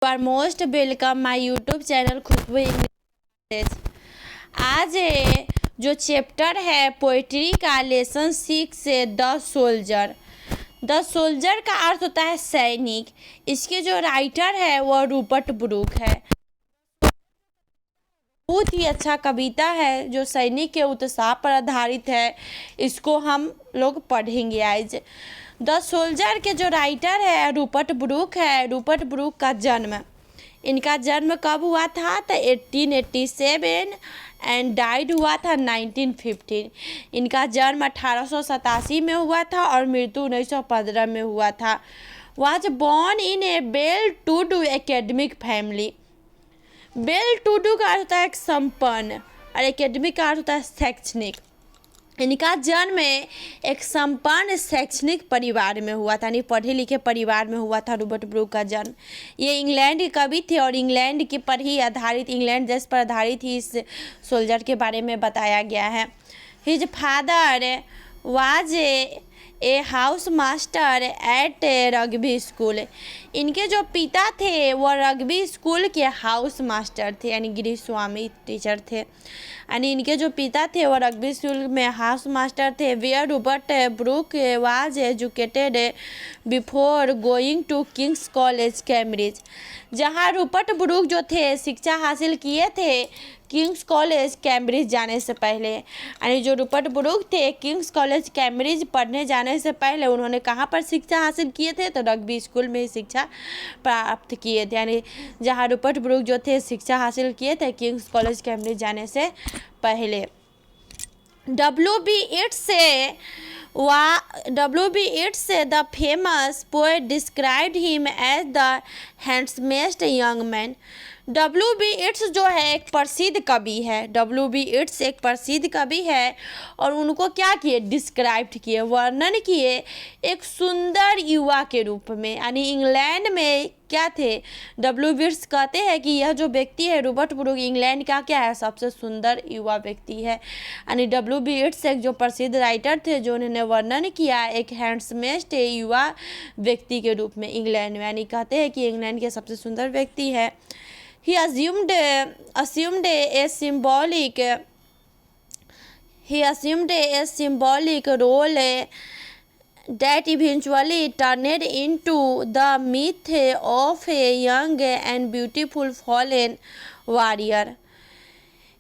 Are most welcome my YouTube channel Khushboo English. आज जो chapter है पोइट्री का लेसन 6 से द सोल्जर। द सोल्जर का अर्थ होता है सैनिक। इसके जो राइटर है वो रूपर्ट ब्रूक है। बहुत ही अच्छा कविता है जो सैनिक के उत्साह पर आधारित है। इसको हम लोग पढ़ेंगे आज। द सोल्जर के जो राइटर है रूपर्ट ब्रूक है। रूपर्ट ब्रूक का जन्म, इनका जन्म कब हुआ था तो 1887 एंड डाइड हुआ था 1915। इनका जन्म 1887 में हुआ था और मृत्यु 1915 में हुआ था। Was born in a well to do academic family. Well to do का अर्थ होता है संपन्न और एकेडमिक का अर्थ होता है शैक्षणिक। इनका जन्म एक संपन्न शैक्षणिक परिवार में हुआ था, यानी पढ़े लिखे परिवार में हुआ था रूपर्ट ब्रूक का जन्म। ये इंग्लैंड के कवि थे और इंग्लैंड के पर ही आधारित, इंग्लैंड देश पर आधारित ही इस सोल्जर के बारे में बताया गया है। His father was a house master at Rugby school. इनके जो पिता थे वो रग्बी स्कूल के हाउस मास्टर थे, यानी गृहस्वामी टीचर थे। यानी इनके जो पिता थे वो रग्बी स्कूल में हाउस मास्टर थे। Where Rupert Brooke was educated before going to King's College Cambridge. जहाँ रूपर्ट ब्रूक जो थे शिक्षा हासिल किए थे किंग्स कॉलेज कैम्ब्रिज जाने से पहले। यानी जो रूपर्ट ब्रूक थे किंग्स कॉलेज कैम्ब्रिज पढ़ने जाने से पहले उन्होंने कहाँ पर शिक्षा हासिल किए थे तो रग्बी स्कूल में ही शिक्षा प्राप्त किए थे। यानी जहाँ रूपर्ट ब्रूक जो थे शिक्षा हासिल किए थे किंग्स कॉलेज कैम्ब्रिज जाने से पहले। W.B. Yeats the famous poet described him as the handsomest young man. W.B. Yeats जो है एक प्रसिद्ध कवि है। W.B. Yeats एक प्रसिद्ध कवि है और उनको क्या किए, डिस्क्राइब्ड किए, वर्णन किए एक सुंदर युवा के रूप में। यानी इंग्लैंड में क्या थे, W.B. Yeats कहते हैं कि यह जो व्यक्ति है रूपर्ट ब्रूक इंग्लैंड का क्या है, सबसे सुंदर युवा व्यक्ति है। यानी W.B. Yeats एक जो प्रसिद्ध राइटर थे जो उन्होंने वर्णन किया एक हैंडसमेस्ट युवा व्यक्ति के रूप में इंग्लैंड में। यानी कहते हैं कि इंग्लैंड के सबसे सुंदर व्यक्ति है। He assumed a symbolic role that eventually turned into the myth of a young and beautiful fallen warrior.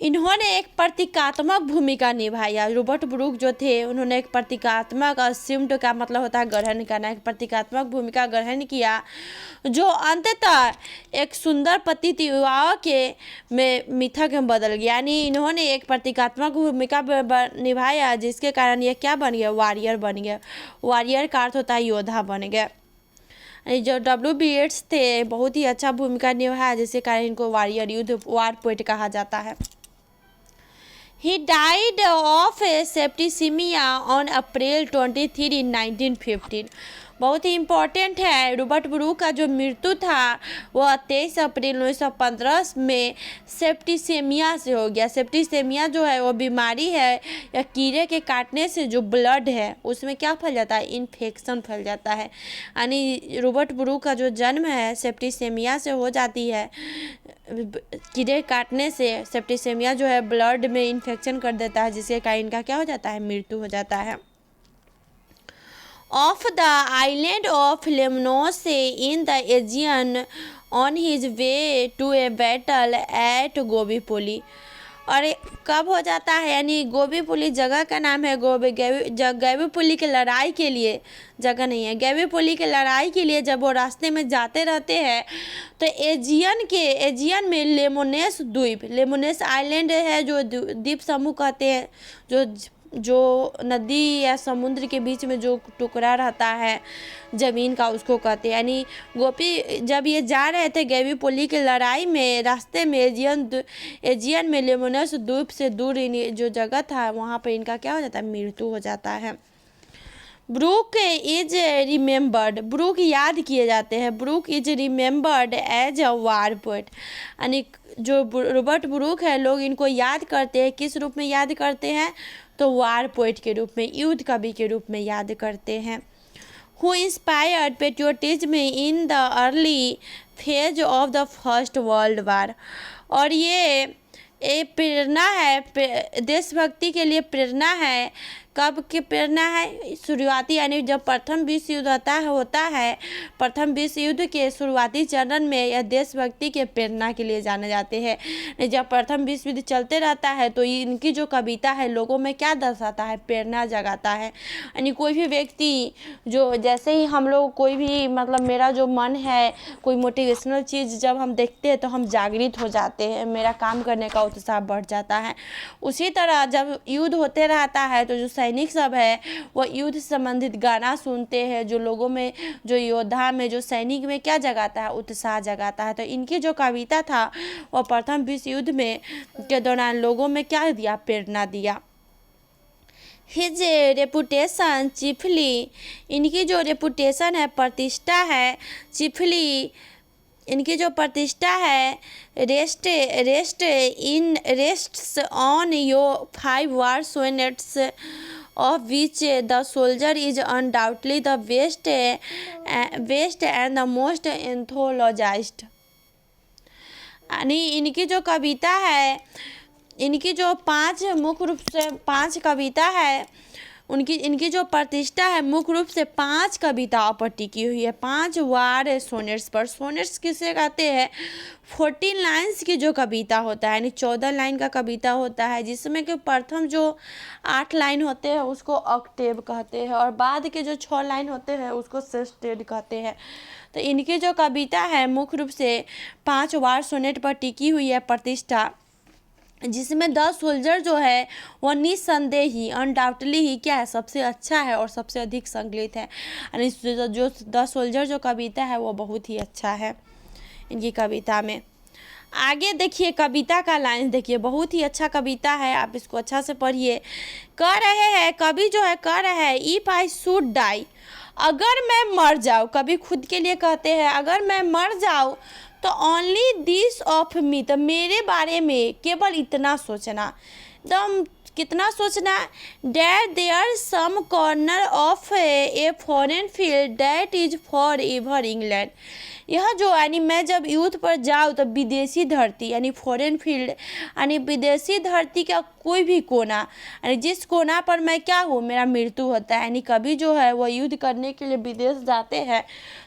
इन्होंने एक प्रतीकात्मक भूमिका निभाया। रूपर्ट ब्रूक जो थे उन्होंने एक प्रतीकात्मक, अस्यूम्ड का मतलब होता है ग्रहण करना, एक प्रतीकात्मक भूमिका ग्रहण किया जो अंततः एक सुंदर प्रतीत युवा के मिथक में बदल गया। यानी इन्होंने एक प्रतीकात्मक भूमिका निभाया जिसके कारण ये क्या बन गया, वॉरियर बन गया। वॉरियर का अर्थ होता है योद्धा बन गया। जो W.B. Yeats थे बहुत ही अच्छा भूमिका निभाया जिसके कारण इनको वॉरियर, युद्ध, वार पोएट कहा जाता है। He died of septicemia on April 23 in 1915। बहुत ही इम्पोर्टेंट है, रूपर्ट ब्रूक का जो मृत्यु था वह 23 अप्रैल 1915 में सेप्टिसेमिया से हो गया। सेप्टिसेमिया जो है वो बीमारी है या कीड़े के काटने से जो ब्लड है उसमें क्या फैल जाता है, इन्फेक्शन फैल जाता है। यानी रूपर्ट ब्रूक का जो जन्म है सेप्टिसेमिया से हो जाती है, कीड़े काटने से सेप्टिसेमिया जो है ब्लड में इन्फेक्शन कर देता है जिसके कारण इनका क्या हो जाता है, मृत्यु हो जाता है। Of the island of Lemnos in the Aegean on his way to a battle at गोबीपुली। और कब हो जाता है, यानी गोबीपुली जगह का नाम है। गोबीपुली की लड़ाई के लिए, जगह नहीं है, गोबीपुली की लड़ाई के लिए जब वो रास्ते में जाते रहते हैं तो एजियन में लेमोनेस द्वीप, लेमोनेस आइलैंड है जो द्वीप समूह कहते हैं, जो नदी या समुद्र के बीच में जो टुकड़ा रहता है ज़मीन का उसको कहते हैं। यानी गोपी जब ये जा रहे थे गोबीपुली की लड़ाई में रास्ते में एजियन में लेमोनेस द्वीप से दूर जो जगह था वहाँ पर इनका क्या हो जाता है, मृत्यु हो जाता है। ब्रूक इज रिमेम्बर्ड, ब्रूक याद किए जाते हैं। Brooke is remembered as a war poet. यानी जो रूपर्ट ब्रूक है लोग इनको याद करते हैं, किस रूप में याद करते हैं तो वार पोएट के रूप में, युद्ध कवि के रूप में याद करते हैं। Who inspired patriotism in the early phase of the first world war. और ये प्रेरणा है, देशभक्ति के लिए प्रेरणा है। कब की प्रेरणा है? शुरुआती यानी जब प्रथम विश्व युद्ध होता है, प्रथम विश्व युद्ध के शुरुआती चरण में यह देशभक्ति के प्रेरणा के लिए जाने जाते हैं। जब प्रथम विश्व युद्ध चलते रहता है तो इनकी जो कविता है लोगों में क्या दर्शाता है? प्रेरणा जगाता है। यानी कोई भी व्यक्ति जो, जैसे ही हम लोग कोई भी मतलब मेरा जो मन है कोई मोटिवेशनल चीज़ जब हम देखते हैं तो हम जागृत हो जाते हैं, मेरा काम करने का उत्साह बढ़ जाता है। उसी तरह जब युद्ध होते रहता है तो जो सैनिक सब है वो युद्ध से संबंधित गाना सुनते हैं, जो लोगों में, जो योद्धा में, जो सैनिक में क्या जगाता है? उत्साह जगाता है। तो इनकी जो कविता था वो प्रथम विश्व युद्ध में के दौरान लोगों में क्या दिया? प्रेरणा दिया। हिज रेपुटेशन चिफली, इनकी जो रेपुटेशन है, प्रतिष्ठा है, चिफली इनकी जो प्रतिष्ठा है, rests on your 5 war sonnets of which the soldier is undoubtedly the best and the most anthologized। यानी इनकी जो कविता है, इनकी जो 5 मुख्य रूप से 5 कविता है, इनकी जो प्रतिष्ठा है मुख्य रूप से 5 कविताओं पर टिकी हुई है। 5 वार सोनेट्स पर। सोनेट्स किसे कहते हैं? 14 लाइन्स की जो कविता होता है, यानी 14 लाइन का कविता होता है, जिसमें कि प्रथम जो 8 लाइन होते हैं उसको ऑक्टेव कहते हैं और बाद के जो 6 लाइन होते हैं उसको सेस्टेड कहते हैं। तो इनकी जो कविता है मुख्य रूप से 5 वार सोनेट पर टिकी हुई है प्रतिष्ठा, जिसमें द सोल्जर जो है वो निस्संदेह ही, अनडाउटली ही क्या है? सबसे अच्छा है और सबसे अधिक संकलित है। यानी जो द सोल्जर जो कविता है वो बहुत ही अच्छा है इनकी कविता में। आगे देखिए कविता का लाइन देखिए, बहुत ही अच्छा कविता है, आप इसको अच्छा से पढ़िए। कह रहे हैं कवि जो है, कह रहे हैं इफ आई शुड डाई, अगर मैं मर जाऊँ, कवि खुद के लिए कहते हैं अगर मैं मर जाऊँ तो ओनली दिस ऑफ मी, तो मेरे बारे में केवल इतना सोचना, एकदम कितना सोचना, that there some corner of a foreign field that is for ever England. यह जो यानी मैं जब युद्ध पर जाऊँ तो विदेशी धरती यानी फॉरेन फील्ड यानी विदेशी धरती का कोई भी कोना, यानी जिस कोना पर मैं क्या हूँ, मेरा मृत्यु होता है। यानी कभी जो है वो युद्ध करने के लिए विदेश जाते हैं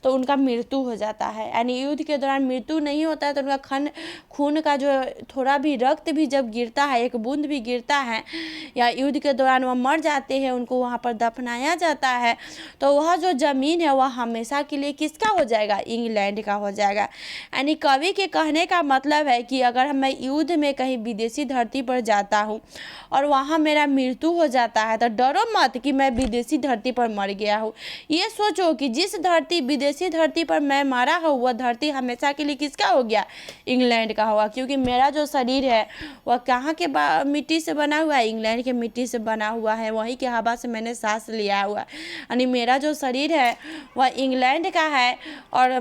तो उनका मृत्यु हो जाता है। यानी युद्ध के दौरान मृत्यु नहीं होता है तो उनका खून का जो थोड़ा भी रक्त भी जब गिरता है, एक बूंद भी गिरता है या युद्ध के दौरान वह मर जाते हैं, उनको वहाँ पर दफनाया जाता है, तो वह जो ज़मीन है वह हमेशा के लिए किसका हो जाएगा? इंग्लैंड का हो जाएगा। यानी कवि के कहने का मतलब है कि अगर मैं युद्ध में कहीं विदेशी धरती पर जाता हूँ और वहाँ मेरा मृत्यु हो जाता है तो डरो मत कि मैं विदेशी धरती पर मर गया हूँ। ये सोचो कि जिस धरती विदेशी धरती पर मैं मारा हूँ वह धरती हमेशा के लिए किसका हो गया? इंग्लैंड का होगा, क्योंकि मेरा जो शरीर है वह कहाँ के मिट्टी से बना हुआ है? इंग्लैंड के मिट्टी से बना हुआ है, वहीं के हवा से मैंने सांस लिया हुआ है। यानी मेरा जो शरीर है वह इंग्लैंड का है और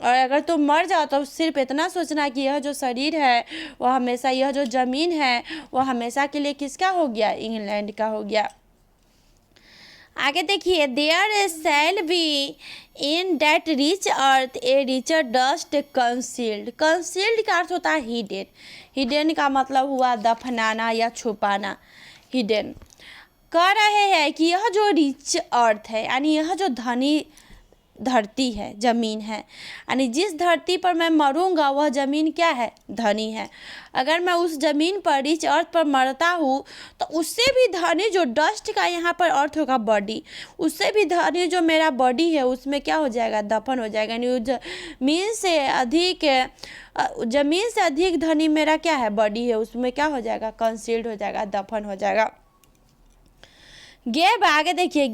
अगर तुम मर जाओ तो सिर्फ इतना सोचना कि यह जो शरीर है वह हमेशा, यह जो ज़मीन है वह हमेशा के लिए किसका हो गया? इंग्लैंड का हो गया। आगे देखिए, there shall be in that rich earth a richer dust concealed. Concealed का अर्थ होता है हिडन। हिडन का मतलब हुआ दफनाना या छुपाना, हिडन। कह रहे हैं कि यह जो रिच अर्थ है यानी यह जो धनी धरती है, ज़मीन है, यानी जिस धरती पर मैं मरूंगा वह ज़मीन क्या है? धनी है। अगर मैं उस ज़मीन पर, रिच अर्थ पर मरता हूँ तो उससे भी धनी, जो डस्ट का यहाँ पर अर्थ होगा बॉडी, उससे भी धनी जो मेरा बॉडी है उसमें क्या हो जाएगा? दफन हो जाएगा। यानी ज़मीन से अधिक धनी मेरा क्या है? बॉडी है, उसमें क्या हो जाएगा? कंसील्ड हो जाएगा, दफन हो जाएगा। आगे देखिए,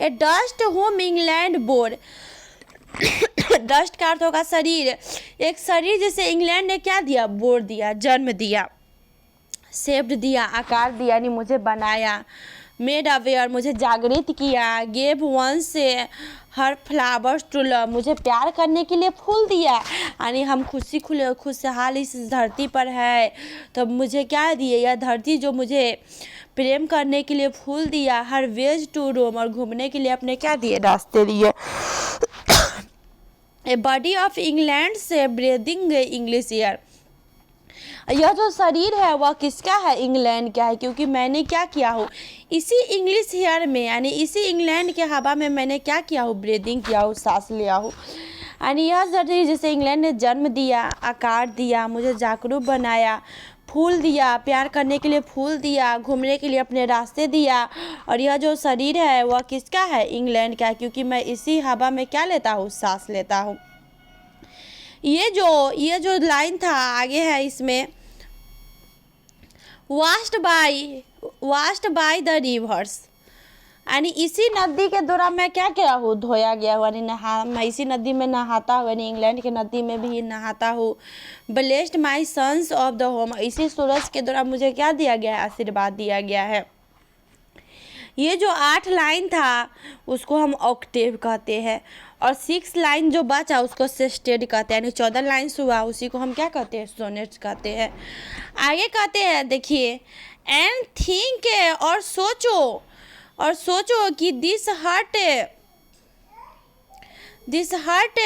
a dust whom England bore. Dust का अर्थ होगा शरीर, एक शरीर जिसे इंग्लैंड ने क्या दिया? बोर दिया, जन्म दिया, शेप्ड दिया, आकार दिया, यानी मुझे बनाया, मेड अवेयर मुझे जागृत किया, गेव वन से हर फ्लावर्स टू लव मुझे प्यार करने के लिए फूल दिया। यानी हम खुशहाल इस धरती पर है तो मुझे क्या दिए, यह धरती जो मुझे प्रेम करने के लिए फूल दिया। हर वेज टू रोम और घूमने के लिए अपने क्या दिए, रास्ते दिए। ए बॉडी ऑफ इंग्लैंड से ब्रीदिंग इंग्लिश एयर, यह जो शरीर है वह किसका है, इंग्लैंड का है, क्योंकि मैंने क्या किया हूँ इसी इंग्लिश एयर में, यानी इसी इंग्लैंड के हवा में मैंने क्या किया हूँ, ब्रीदिंग किया हूँ, सांस लिया हूँ। यानी यह शरीर जिसे इंग्लैंड ने जन्म दिया, आकार दिया, मुझे जागरूक बनाया, फूल दिया, प्यार करने के लिए फूल दिया, घूमने के लिए अपने रास्ते दिया। और यह जो शरीर है वह किसका है, इंग्लैंड का है, क्योंकि मैं इसी हवा में क्या लेता हूँ, सांस लेता हूँ। ये जो लाइन था आगे है इसमें, वास्ट बाय द रिवर्स, यानी इसी नदी के द्वारा मैं क्या किया हूँ, धोया गया हूँ, यानी मैं इसी नदी में नहाता हूँ, यानी इंग्लैंड के नदी में भी नहाता हूँ। Blessed my suns of the home, इसी सूरज के द्वारा मुझे क्या दिया गया है, आशीर्वाद दिया गया है। ये जो 8 लाइन था उसको हम ऑक्टेव कहते हैं, और 6 लाइन जो बचा उसको सेस्टेड कहते हैं, यानी 14 लाइन हुआ उसी को हम क्या कहते हैं, सोनेट्स कहते हैं। आगे कहते हैं देखिए, एंड थिंक, और सोचो कि this heart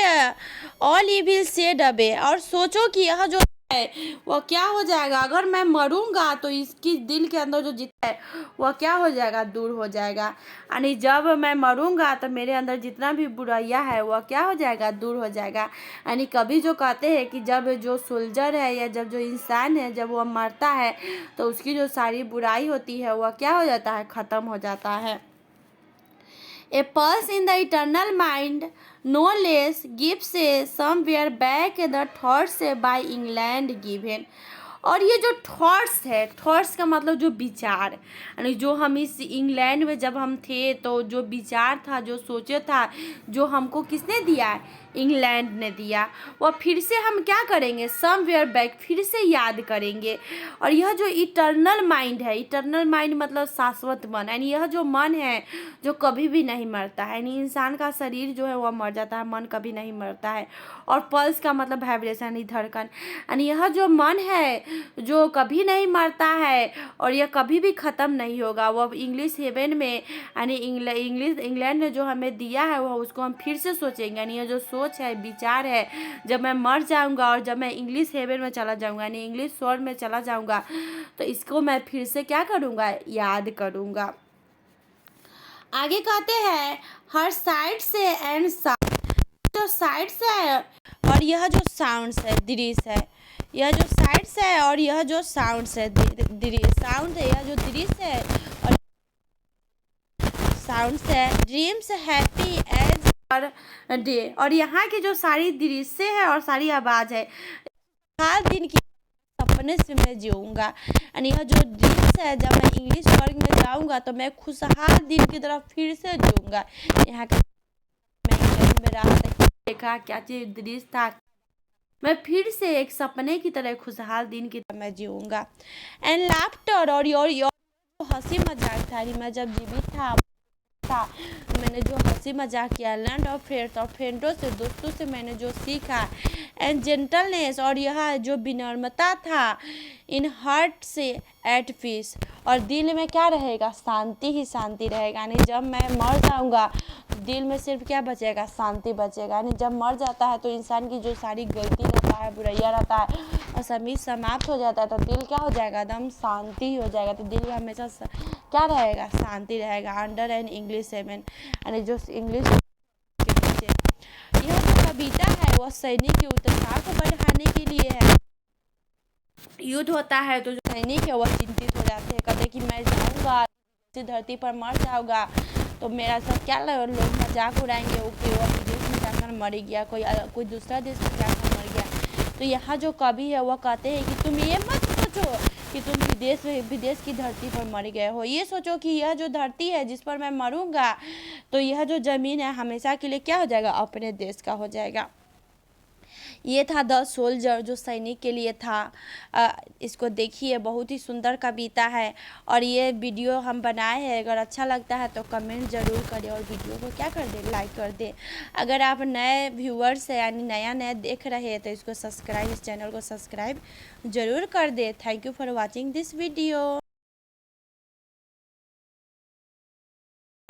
all evil shed away, और सोचो कि यह जो है वह क्या हो जाएगा, अगर मैं मरूंगा तो इसकी दिल के अंदर जो जितना है वह क्या हो जाएगा, दूर हो जाएगा। यानी जब मैं मरूंगा तो मेरे अंदर जितना भी बुराइयां है वह क्या हो जाएगा, दूर हो जाएगा। यानी कभी जो कहते हैं कि जब जो सोल्जर है या जब जो इंसान है जब वह मरता है तो उसकी जो सारी बुराई होती है वह क्या हो जाता है, ख़त्म हो जाता है। A pulse in the eternal mind, no less, gives somewhere back the thoughts by England given। और ये जो थॉट्स है, थॉट्स का मतलब जो विचार, यानी जो हम इस इंग्लैंड में जब हम थे तो जो विचार था, जो सोचे था, जो हमको किसने दिया, इंग्लैंड ने दिया, वह फिर से हम क्या करेंगे, समवेयर बैक, फिर से याद करेंगे। और यह जो इटर्नल माइंड है, इटर्नल माइंड मतलब शाश्वत मन, यानी यह जो मन है जो कभी भी नहीं मरता है, यानी इंसान का शरीर जो है वह मर जाता है, मन कभी नहीं मरता है। और पल्स का मतलब वाइब्रेशन, यानी धड़कन, यानी यह जो मन है जो कभी नहीं मरता है और यह कभी भी ख़त्म नहीं होगा, वह इंग्लिश हेवन में, यानी इंग्लैंड ने जो हमें दिया है वह उसको हम फिर से सोचेंगे। यानी यह जो सोच है, विचार है, जब मैं मर जाऊंगा और जब मैं इंग्लिश हेवन में चला जाऊंगा, यानी इंग्लिश स्वर्ग में चला जाऊंगा, तो इसको मैं फिर से क्या करूंगा, याद करूंगा। आगे कहते हैं, हर साइड से एंड जो साइड्स है और यह जो साउंड्स है, दृश्य है, यह जो साइड्स है और यह जो साउंड्स है, साउंड है, यह जो दृश्य है और साउंड्स है, dreams happy as her day, और यहाँ की जो सारी दृश्य है और सारी आवाज़ है, हर दिन की सपने से मैं जीऊँगा। यानी यह जो दृश्य है, जब मैं इंग्लिश वर्ग में जाऊँगा तो मैं खुशहाल दिन की तरफ फिर से जीऊँगा। यहाँ का मैं रात देखा क्या चीज़ दृश्य था, मैं फिर से एक सपने की तरह खुशहाल दिन की तरह मैं जीऊँगा। एंड लाफ्टर, और हंसी मजाक था, मैं जब जीवित था मैंने जो हंसी मजाक किया, लर्न ऑफ फ्रेंड्स, और फ्रेंडों से, दोस्तों से मैंने जो सीखा। एंड जेंटलनेस, और यह जो विनम्रता था। इन हार्ट से एट पीस, और दिल में क्या रहेगा, शांति ही शांति रहेगा। यानी जब मैं मर जाऊंगा तो दिल में सिर्फ क्या बचेगा, शांति बचेगा। यानी जब मर जाता है तो इंसान की जो सारी गलती रहता है, बुराइयाँ रहता है और सभी समाप्त हो जाता है, तो दिल क्या हो जाएगा, एकदम शांति हो जाएगा। तो दिल में हमेशा क्या रहेगा, शांति रहेगा। अंडर एंड इंग्लिश हेवन, यानी जो इंग्लिश के नीचे, यह जो कविता है वह सैनिक के उत्साह को बढ़ाने के लिए है। युद्ध होता है तो जो सैनिक है वह चिंतित हो जाते हैं, कहते कि मैं जाऊंगा इस धरती पर, मर जाऊंगा तो मेरा सब क्या लोग मजाक उड़ाएंगे, ओके वो विदेश में जाकर मर गया, कोई दूसरा देश में जाकर मर गया। तो यहाँ जो कवि है वह कहते हैं कि तुम ये मत सोचो कि तुम विदेश की धरती पर मर गए हो, ये सोचो कि यह जो धरती है जिस पर मैं मरूंगा तो यह जो ज़मीन है हमेशा के लिए क्या हो जाएगा, अपने देश का हो जाएगा। ये था द सोल्जर जो सैनिक के लिए था। इसको देखिए, बहुत ही सुंदर कविता है और ये वीडियो हम बनाए हैं। अगर अच्छा लगता है तो कमेंट ज़रूर करें और वीडियो को क्या कर दें, लाइक कर दें। अगर आप नए व्यूअर्स हैं यानी नया देख रहे हैं तो इस चैनल को सब्सक्राइब ज़रूर कर दें। Thank you for watching this video.